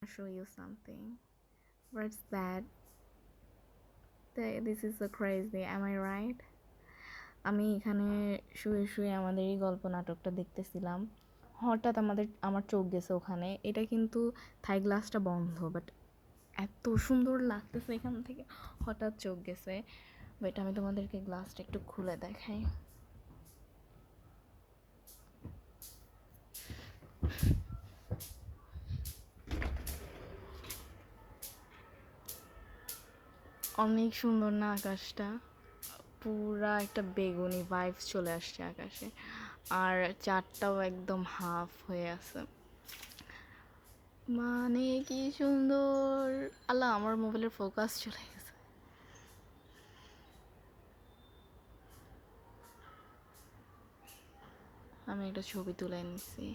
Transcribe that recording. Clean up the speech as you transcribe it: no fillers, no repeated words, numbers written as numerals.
Show you something. What's that? This is so crazy, am I right? আমি এখানে শুয়ে শুয়ে আমাদের এই গল্প নাটকটা দেখতেছিলাম, হঠাৎ আমার চোখ গেছে ওখানে। এটা কিন্তু থাই গ্লাসটা বন্ধ, বাট এত সুন্দর লাগতেছে এখান থেকে, হঠাৎ চোখ গেছে। বাট আমি তোমাদেরকে গ্লাসটা একটু খুলে দেখাই। অনেক সুন্দর না আকাশটা, পুরা একটা বেগুনি ভাইবস চলে আসছে আকাশে, আর চারটাও একদম হাফ হয়ে আছে। মানে কি সুন্দর! আল্লাহ, আমার মোবাইলের ফোকাস চলে গেছে। আমি একটা ছবি তুলে নিছি।